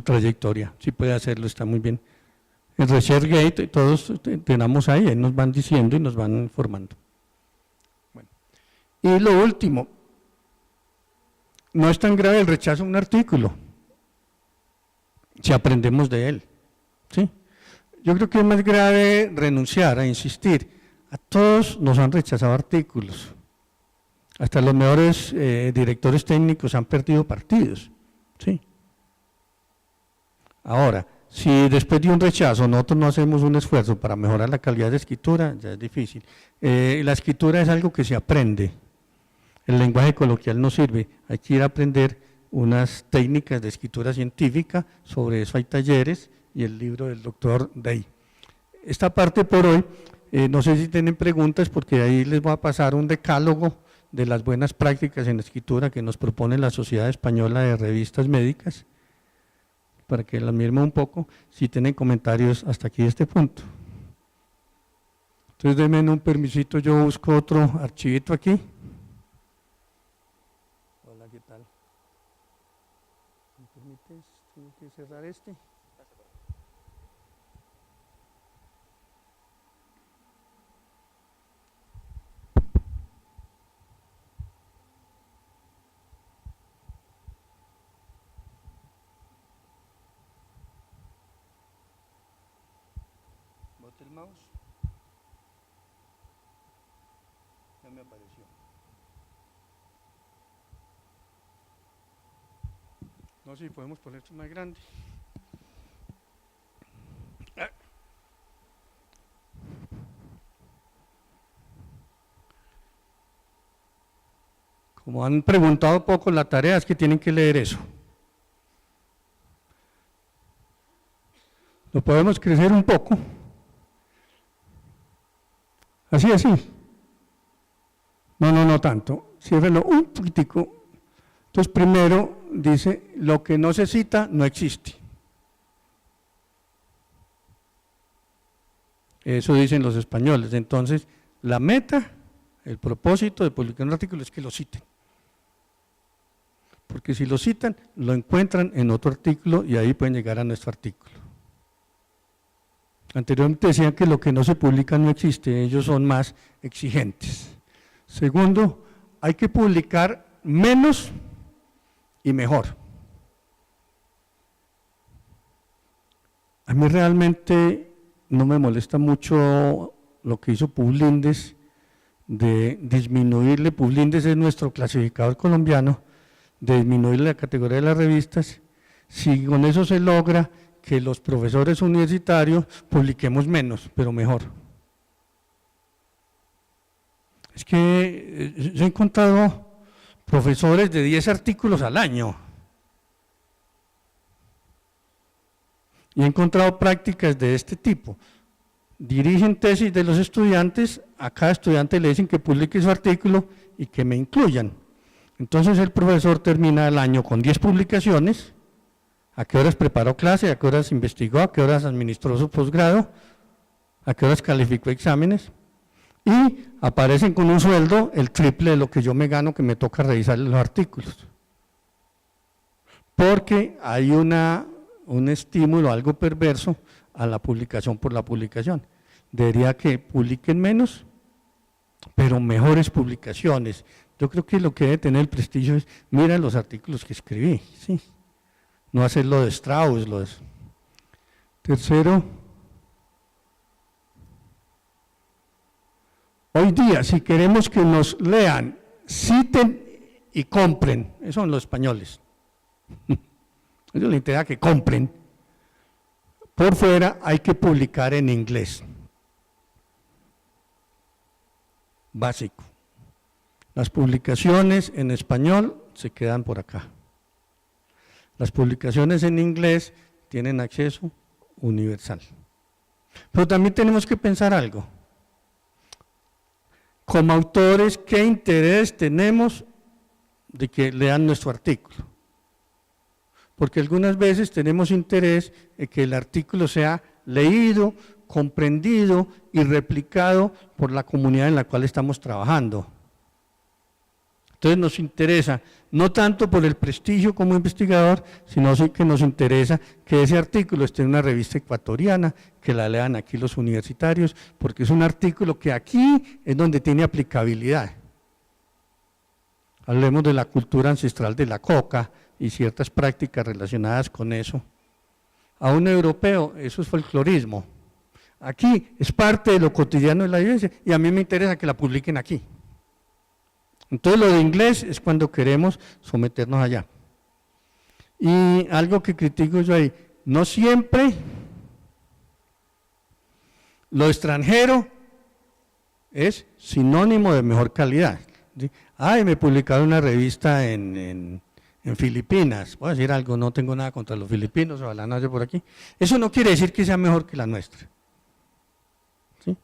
trayectoria, sí puede hacerlo, está muy bien. En ResearchGate todos tenemos ahí nos van diciendo y nos van informando. Bueno. Y lo último, no es tan grave el rechazo a un artículo, si aprendemos de él, ¿sí? Yo creo que es más grave renunciar, a insistir. A todos nos han rechazado artículos. Hasta los mejores directores técnicos han perdido partidos, ¿sí? Ahora, si después de un rechazo nosotros no hacemos un esfuerzo para mejorar la calidad de escritura, ya es difícil. La escritura es algo que se aprende. El lenguaje coloquial no sirve, hay que ir a aprender unas técnicas de escritura científica, sobre eso hay talleres y el libro del doctor Day. Esta parte por hoy, no sé si tienen preguntas porque ahí les voy a pasar un decálogo de las buenas prácticas en escritura que nos propone la Sociedad Española de Revistas Médicas, para que las miren un poco, si tienen comentarios hasta aquí de este punto. Entonces denme un permisito, yo busco otro archivito aquí. Hola, ¿qué tal? ¿Me permites? Tengo que cerrar este. Bote el mouse. Ya me apareció. No sé si podemos poner esto más grande. como han preguntado poco, la tarea es que tienen que leer eso. Lo podemos crecer un poco. Así, así. No tanto. Ciérrelo un poquitico. Entonces, primero dice, lo que no se cita no existe. Eso dicen los españoles. Entonces, la meta, el propósito de publicar un artículo es que lo citen. Porque si lo citan, lo encuentran en otro artículo y ahí pueden llegar a nuestro artículo. Anteriormente decían que lo que no se publica no existe, ellos son más exigentes. Segundo, hay que publicar menos y mejor. A mí realmente no me molesta mucho lo que hizo Publindes de disminuirle, Publindes es nuestro clasificador colombiano, de disminuirle la categoría de las revistas, si con eso se logra que los profesores universitarios publiquemos menos, pero mejor. Es que yo he encontrado profesores de 10 artículos al año y he encontrado prácticas de este tipo. Dirigen tesis de los estudiantes, a cada estudiante le dicen que publique su artículo y que me incluyan. Entonces el profesor termina el año con 10 publicaciones, a qué horas preparó clase, a qué horas investigó, a qué horas administró su posgrado, a qué horas calificó exámenes, y aparecen con un sueldo el triple de lo que yo me gano, que me toca revisar los artículos. Porque hay un estímulo, algo perverso, a la publicación por la publicación. Debería que publiquen menos, pero mejores publicaciones. Yo creo que lo que debe tener el prestigio es, mira los artículos que escribí, ¿sí? No hacer lo de Strauss, lo de… Tercero, hoy día, si queremos que nos lean, citen y compren, esos son los españoles, a ellos les interesa que compren, por fuera hay que publicar en inglés, básico. Las publicaciones en español se quedan por acá. Las publicaciones en inglés tienen acceso universal. Pero también tenemos que pensar algo. Como autores, ¿qué interés tenemos de que lean nuestro artículo? Porque algunas veces tenemos interés en que el artículo sea leído, comprendido y replicado por la comunidad en la cual estamos trabajando. Entonces nos interesa, no tanto por el prestigio como investigador, sino que nos interesa que ese artículo esté en una revista ecuatoriana, que la lean aquí los universitarios, porque es un artículo que aquí es donde tiene aplicabilidad. Hablemos de la cultura ancestral de la coca y ciertas prácticas relacionadas con eso. A un europeo eso es folclorismo. Aquí es parte de lo cotidiano de la vivencia y a mí me interesa que la publiquen aquí. Entonces lo de inglés es cuando queremos someternos allá. Y algo que critico yo ahí, no siempre lo extranjero es sinónimo de mejor calidad. ¿Sí? Ay, me publicaron una revista en Filipinas, voy a decir algo, no tengo nada contra los filipinos, ojalá no haya por aquí. Eso no quiere decir que sea mejor que la nuestra. ¿Sí?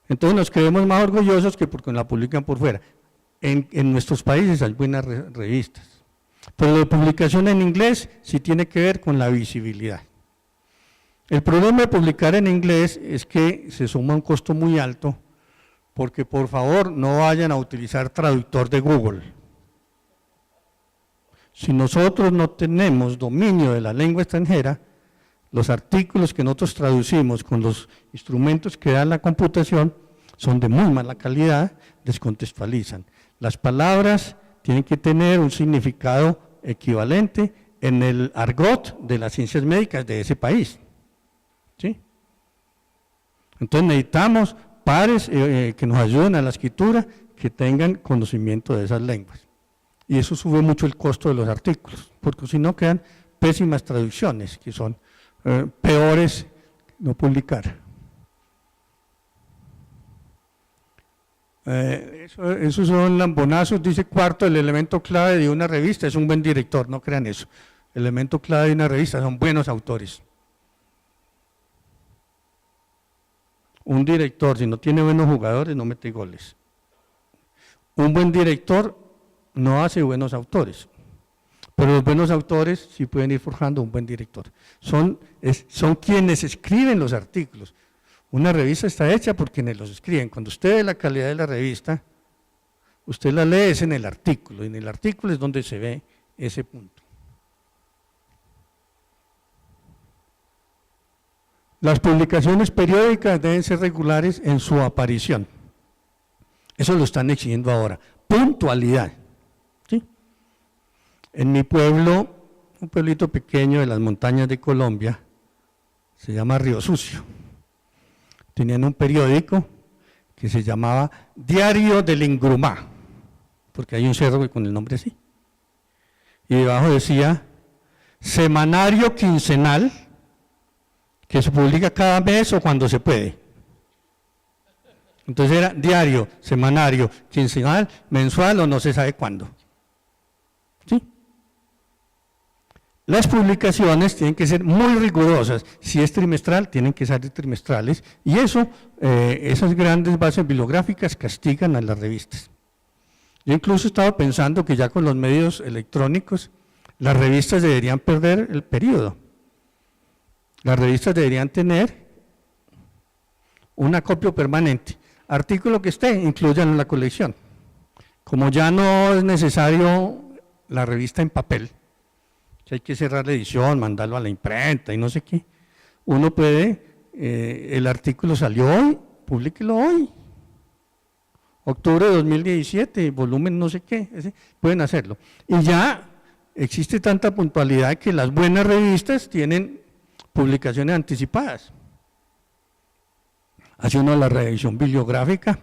Entonces nos creemos más orgullosos que porque la publican por fuera. En nuestros países hay buenas revistas, pero la publicación en inglés sí tiene que ver con la visibilidad. El problema de publicar en inglés es que se suma un costo muy alto, porque por favor no vayan a utilizar traductor de Google. Si nosotros no tenemos dominio de la lengua extranjera, los artículos que nosotros traducimos con los instrumentos que da la computación son de muy mala calidad, descontextualizan. Las palabras tienen que tener un significado equivalente en el argot de las ciencias médicas de ese país. ¿Sí? Entonces necesitamos pares que nos ayuden a la escritura, que tengan conocimiento de esas lenguas. Y eso sube mucho el costo de los artículos, porque si no quedan pésimas traducciones, que son peores no publicar. Esos son lambonazos, dice cuarto, el elemento clave de una revista es un buen director, no crean eso. El elemento clave de una revista son buenos autores. Un director, si no tiene buenos jugadores, no mete goles. Un buen director no hace buenos autores, pero los buenos autores sí pueden ir forjando un buen director. Son quienes escriben los artículos. Una revista está hecha por quienes los escriben. Cuando usted ve la calidad de la revista, usted la lee es en el artículo, y en el artículo es donde se ve ese punto. Las publicaciones periódicas deben ser regulares en su aparición. Eso lo están exigiendo ahora. Puntualidad. ¿Sí? En mi pueblo, un pueblito pequeño de las montañas de Colombia, se llama Río Sucio. Tenían un periódico que se llamaba Diario del Ingrumá, porque hay un cerro con el nombre así. Y debajo decía semanario quincenal, que se publica cada mes o cuando se puede. Entonces era diario, semanario, quincenal, mensual o no se sabe cuándo. ¿Sí? Las publicaciones tienen que ser muy rigurosas. Si es trimestral, tienen que ser trimestrales. Y eso, esas grandes bases bibliográficas castigan a las revistas. Yo incluso estaba pensando que ya con los medios electrónicos, las revistas deberían perder el periodo. Las revistas deberían tener un acopio permanente. Artículo que esté, incluyanlo en la colección. Como ya no es necesario la revista en papel, si hay que cerrar la edición, mandarlo a la imprenta y no sé qué, uno puede, el artículo salió hoy, publíquelo hoy. Octubre de 2017, volumen no sé qué, pueden hacerlo. Y ya existe tanta puntualidad que las buenas revistas tienen publicaciones anticipadas. Hace uno la revisión bibliográfica,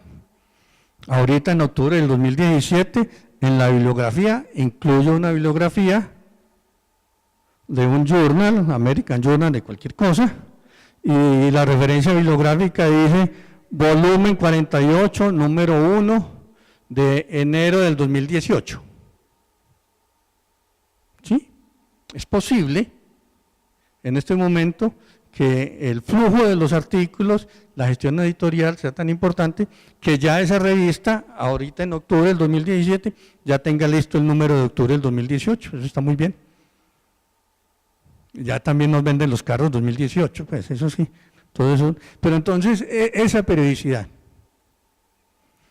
ahorita en octubre del 2017, en la bibliografía, incluyo una bibliografía de un journal, American Journal, de cualquier cosa, y la referencia bibliográfica dice volumen 48, número 1, de enero del 2018. ¿Sí? Es posible en este momento que el flujo de los artículos, la gestión editorial sea tan importante que ya esa revista, ahorita en octubre del 2017, ya tenga listo el número de octubre del 2018, eso está muy bien. Ya también nos venden los carros 2018, pues eso sí, todo eso. Pero entonces, esa periodicidad.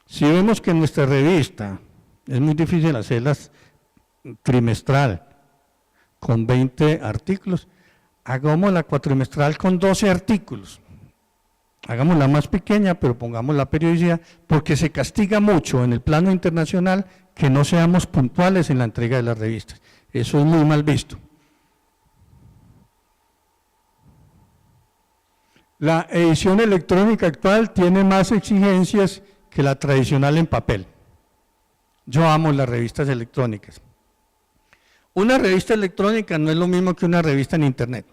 Si vemos que en nuestra revista es muy difícil hacerlas trimestral, con 20 artículos, hagamos la cuatrimestral con 12 artículos. Hagamos la más pequeña, pero pongamos la periodicidad, porque se castiga mucho en el plano internacional que no seamos puntuales en la entrega de las revistas. Eso es muy mal visto. La edición electrónica actual tiene más exigencias que la tradicional en papel. Yo amo las revistas electrónicas. Una revista electrónica no es lo mismo que una revista en internet.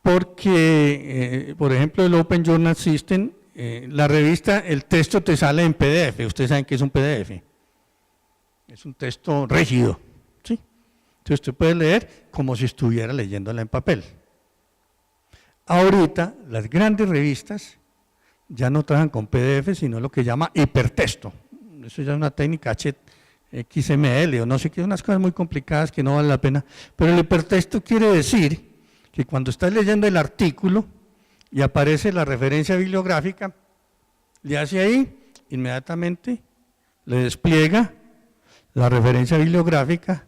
Porque, por ejemplo, el Open Journal System, la revista, el texto te sale en PDF. Ustedes saben que es un PDF. Es un texto rígido. ¿Sí? Entonces usted puede leer como si estuviera leyéndola en papel. Ahorita, las grandes revistas ya no trabajan con PDF, sino lo que llama hipertexto. Eso ya es una técnica XML o no sé qué, unas cosas muy complicadas que no vale la pena. Pero el hipertexto quiere decir que cuando estás leyendo el artículo y aparece la referencia bibliográfica, le hace ahí, inmediatamente le despliega la referencia bibliográfica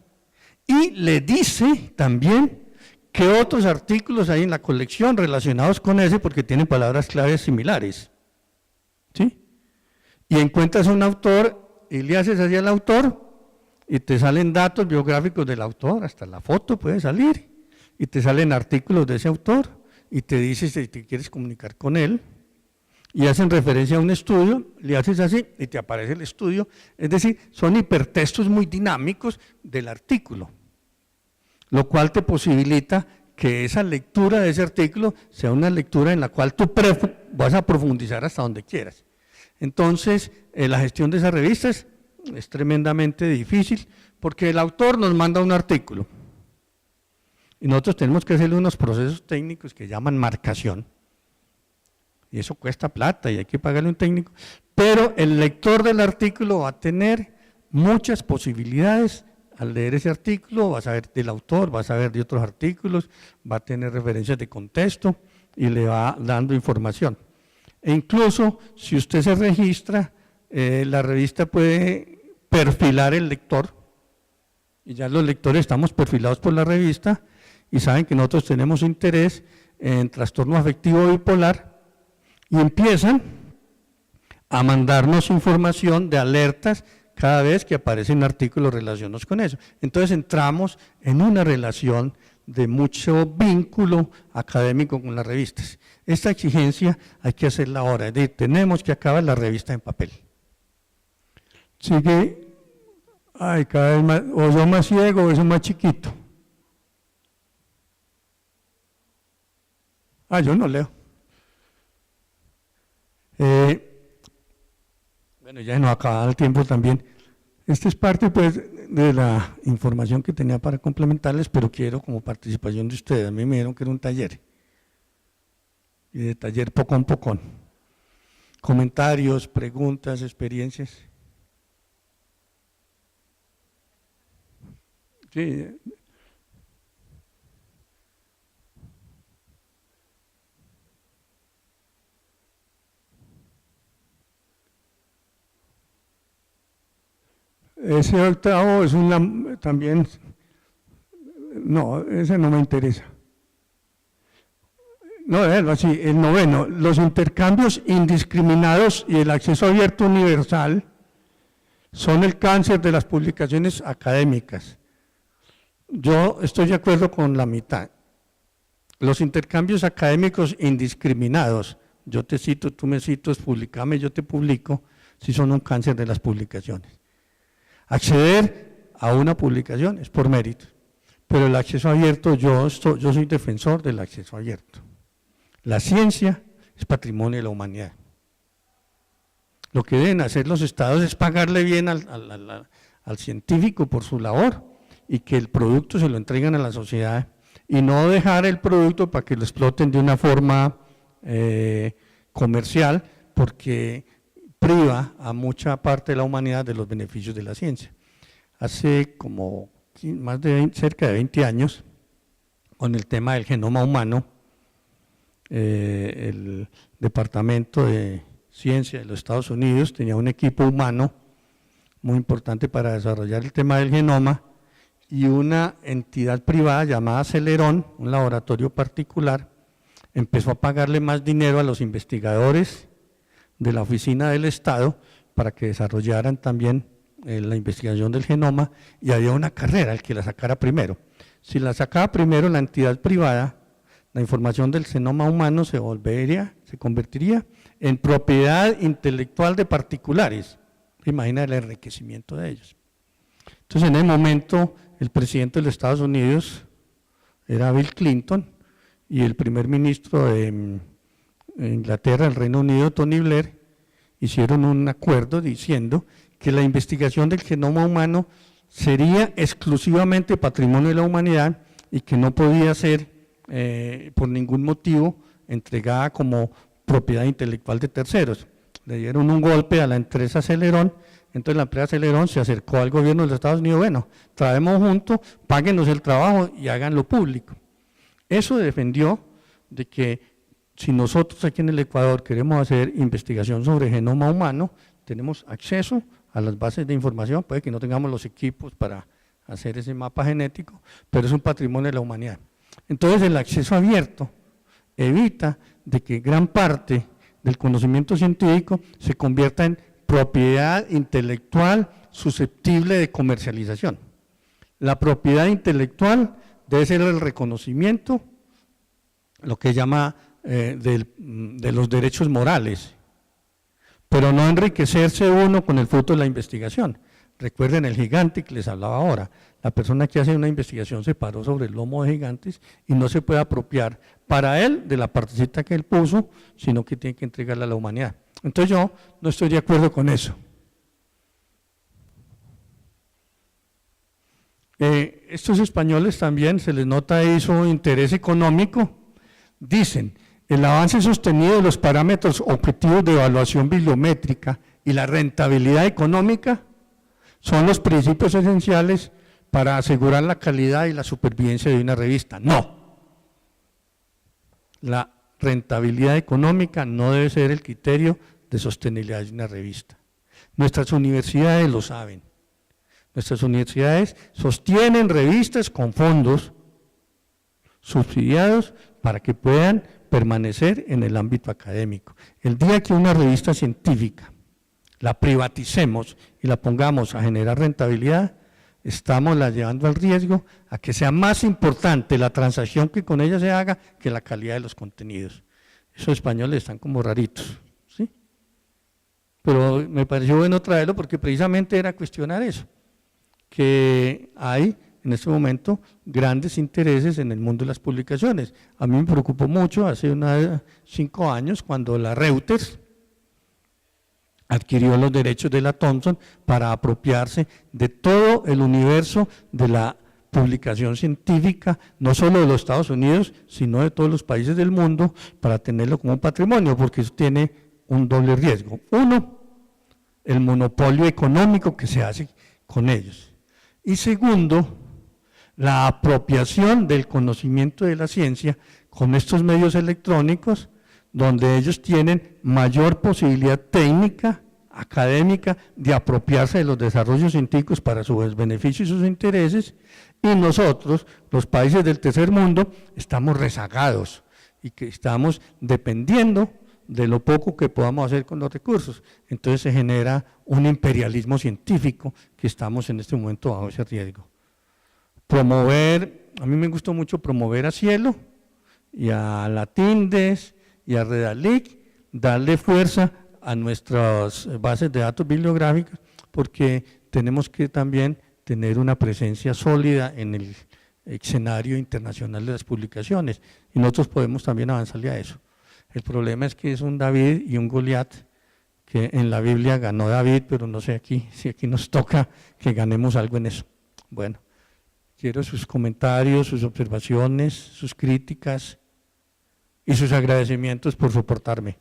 y le dice también qué otros artículos hay en la colección relacionados con ese, porque tienen palabras claves similares. ¿Sí? Y encuentras un autor y le haces así al autor y te salen datos biográficos del autor, hasta la foto puede salir, y te salen artículos de ese autor y te dice si te quieres comunicar con él y hacen referencia a un estudio, le haces así y te aparece el estudio. Es decir, son hipertextos muy dinámicos del artículo, lo cual te posibilita que esa lectura de ese artículo sea una lectura en la cual tú vas a profundizar hasta donde quieras. Entonces, la gestión de esas revistas es tremendamente difícil porque el autor nos manda un artículo y nosotros tenemos que hacerle unos procesos técnicos que llaman marcación, y eso cuesta plata y hay que pagarle un técnico, pero el lector del artículo va a tener muchas posibilidades. Al leer ese artículo va a saber del autor, va a saber de otros artículos, va a tener referencias de contexto y le va dando información. E incluso si usted se registra, la revista puede perfilar el lector, y ya los lectores estamos perfilados por la revista y saben que nosotros tenemos interés en trastorno afectivo bipolar y empiezan a mandarnos información de alertas cada vez que aparecen artículos relacionados con eso. Entonces entramos en una relación de mucho vínculo académico con las revistas. Esta exigencia hay que hacerla ahora, es decir, tenemos que acabar la revista en papel. Sigue, cada vez más, o soy más ciego o soy más chiquito. Yo no leo. Bueno, ya nos acaba el tiempo también. Esta es parte pues de la información que tenía para complementarles, pero quiero como participación de ustedes. A mí me dijeron que era un taller, y de taller pocón pocón. Comentarios, preguntas, experiencias. Sí. Ese octavo es también, no, ese no me interesa. No, así, el noveno, los intercambios indiscriminados y el acceso abierto universal son el cáncer de las publicaciones académicas. Yo estoy de acuerdo con la mitad. Los intercambios académicos indiscriminados, yo te cito, tú me citas, publicame, yo te publico, si son un cáncer de las publicaciones. Acceder a una publicación es por mérito, pero el acceso abierto, yo soy defensor del acceso abierto. La ciencia es patrimonio de la humanidad. Lo que deben hacer los estados es pagarle bien al científico por su labor y que el producto se lo entreguen a la sociedad y no dejar el producto para que lo exploten de una forma comercial, porque priva a mucha parte de la humanidad de los beneficios de la ciencia. Hace como cerca de 20 años, con el tema del genoma humano, el Departamento de Ciencia de los Estados Unidos tenía un equipo humano muy importante para desarrollar el tema del genoma, y una entidad privada llamada Celerón, un laboratorio particular, empezó a pagarle más dinero a los investigadores de la oficina del Estado para que desarrollaran también la investigación del genoma, y había una carrera, el que la sacara primero. Si la sacaba primero la entidad privada, la información del genoma humano se convertiría en propiedad intelectual de particulares. Imagina el enriquecimiento de ellos. Entonces, en ese momento, el presidente de los Estados Unidos era Bill Clinton, y el primer ministro de Inglaterra, el Reino Unido, Tony Blair, hicieron un acuerdo diciendo que la investigación del genoma humano sería exclusivamente patrimonio de la humanidad y que no podía ser por ningún motivo entregada como propiedad intelectual de terceros. Le dieron un golpe a la empresa Celerón, entonces la empresa Celerón se acercó al gobierno de los Estados Unidos, bueno, traemos juntos, páguenos el trabajo y háganlo público. Eso defendió de que si nosotros aquí en el Ecuador queremos hacer investigación sobre genoma humano, tenemos acceso a las bases de información, puede que no tengamos los equipos para hacer ese mapa genético, pero es un patrimonio de la humanidad. Entonces el acceso abierto evita de que gran parte del conocimiento científico se convierta en propiedad intelectual susceptible de comercialización. La propiedad intelectual debe ser el reconocimiento, lo que llama de los derechos morales, pero no enriquecerse uno con el fruto de la investigación. Recuerden el gigante que les hablaba ahora. La persona que hace una investigación se paró sobre el lomo de gigantes y no se puede apropiar para él de la partecita que él puso, sino que tiene que entregarla a la humanidad. Entonces yo no estoy de acuerdo con eso. Estos españoles también se les nota ahí su interés económico. Dicen, el avance sostenido de los parámetros objetivos de evaluación bibliométrica y la rentabilidad económica son los principios esenciales para asegurar la calidad y la supervivencia de una revista. No. La rentabilidad económica no debe ser el criterio de sostenibilidad de una revista. Nuestras universidades lo saben. Nuestras universidades sostienen revistas con fondos subsidiados para que puedan permanecer en el ámbito académico. El día que una revista científica la privaticemos y la pongamos a generar rentabilidad, estamos la llevando al riesgo a que sea más importante la transacción que con ella se haga que la calidad de los contenidos. Esos españoles están como raritos, ¿sí? Pero me pareció bueno traerlo porque precisamente era cuestionar eso, que hay en este momento grandes intereses en el mundo de las publicaciones. A mí me preocupó mucho hace unos 5 años cuando la Reuters adquirió los derechos de la Thomson para apropiarse de todo el universo de la publicación científica, no solo de los Estados Unidos, sino de todos los países del mundo, para tenerlo como un patrimonio, porque eso tiene un doble riesgo. Uno, el monopolio económico que se hace con ellos. Y segundo, la apropiación del conocimiento de la ciencia con estos medios electrónicos, donde ellos tienen mayor posibilidad técnica, académica, de apropiarse de los desarrollos científicos para sus beneficios y sus intereses, y nosotros, los países del tercer mundo, estamos rezagados y que estamos dependiendo de lo poco que podamos hacer con los recursos. Entonces se genera un imperialismo científico que estamos en este momento bajo ese riesgo. Promover, a mí me gustó mucho promover a Cielo y a la Tindes y a Redalic, darle fuerza a nuestras bases de datos bibliográficas, porque tenemos que también tener una presencia sólida en el escenario internacional de las publicaciones, y nosotros podemos también avanzarle a eso. El problema es que es un David y un Goliat, que en la Biblia ganó David, pero no sé si aquí nos toca que ganemos algo en eso. Bueno, quiero sus comentarios, sus observaciones, sus críticas y sus agradecimientos por soportarme.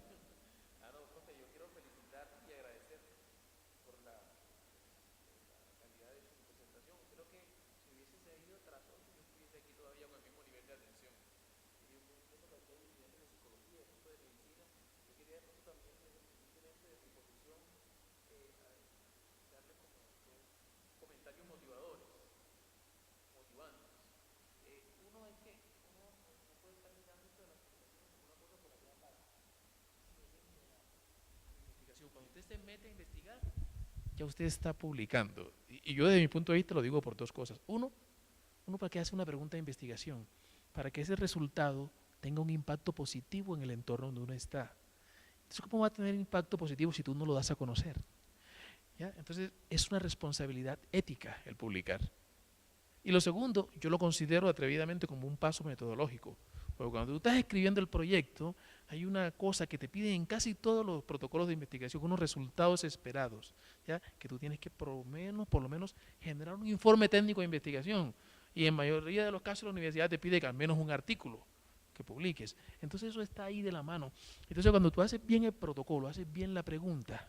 Cuando usted se mete a investigar, ya usted está publicando. Y yo desde mi punto de vista lo digo por dos cosas. Uno para que hace una pregunta de investigación, para que ese resultado tenga un impacto positivo en el entorno donde uno está. Entonces, ¿cómo va a tener impacto positivo si tú no lo das a conocer? ¿Ya? Entonces, es una responsabilidad ética el publicar. Y lo segundo, yo lo considero atrevidamente como un paso metodológico. Porque cuando tú estás escribiendo el proyecto, hay una cosa que te piden en casi todos los protocolos de investigación, unos resultados esperados, ¿ya? Que tú tienes que por lo menos generar un informe técnico de investigación. Y en mayoría de los casos la universidad te pide que al menos un artículo que publiques. Entonces eso está ahí de la mano. Entonces cuando tú haces bien el protocolo, haces bien la pregunta,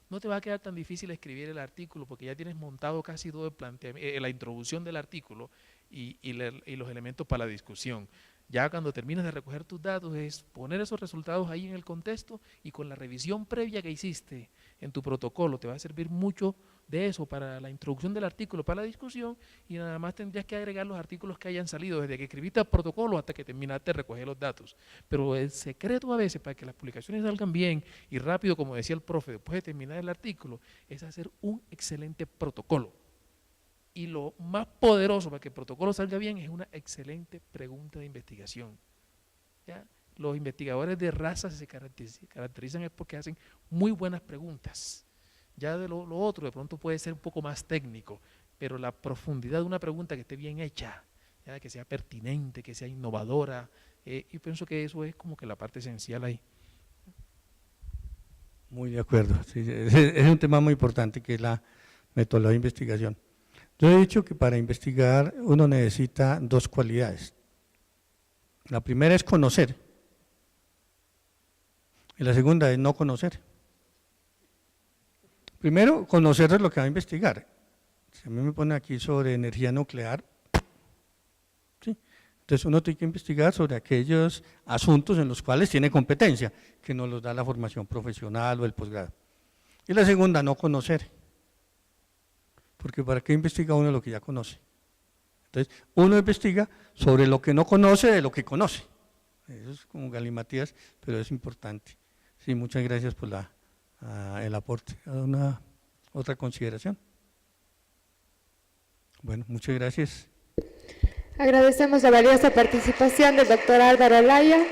no te va a quedar tan difícil escribir el artículo porque ya tienes montado casi todo el planteamiento, la introducción del artículo y los elementos para la discusión. Ya cuando terminas de recoger tus datos es poner esos resultados ahí en el contexto y con la revisión previa que hiciste en tu protocolo te va a servir mucho de eso para la introducción del artículo, para la discusión, y nada más tendrías que agregar los artículos que hayan salido desde que escribiste el protocolo hasta que terminaste de recoger los datos. Pero el secreto a veces para que las publicaciones salgan bien y rápido, como decía el profe, después de terminar el artículo, es hacer un excelente protocolo. Y lo más poderoso para que el protocolo salga bien es una excelente pregunta de investigación. ¿Ya? Los investigadores de raza se caracterizan es porque hacen muy buenas preguntas. Ya de lo otro de pronto puede ser un poco más técnico, pero la profundidad de una pregunta que esté bien hecha, ya, que sea pertinente, que sea innovadora, yo pienso que eso es como que la parte esencial ahí. Muy de acuerdo, sí, es un tema muy importante que es la metodología de investigación. Yo he dicho que para investigar uno necesita dos cualidades. La primera es conocer y la segunda es no conocer. Primero, conocer es lo que va a investigar. Si a mí me pone aquí sobre energía nuclear, ¿sí? Entonces uno tiene que investigar sobre aquellos asuntos en los cuales tiene competencia, que nos los da la formación profesional o el posgrado. Y la segunda, no conocer, porque ¿para qué investiga uno lo que ya conoce? Entonces uno investiga sobre lo que no conoce de lo que conoce. Eso es como galimatías, pero es importante. Sí, muchas gracias por el aporte. ¿Una otra consideración? Bueno, muchas gracias. Agradecemos la valiosa participación del doctor Álvaro Olaya.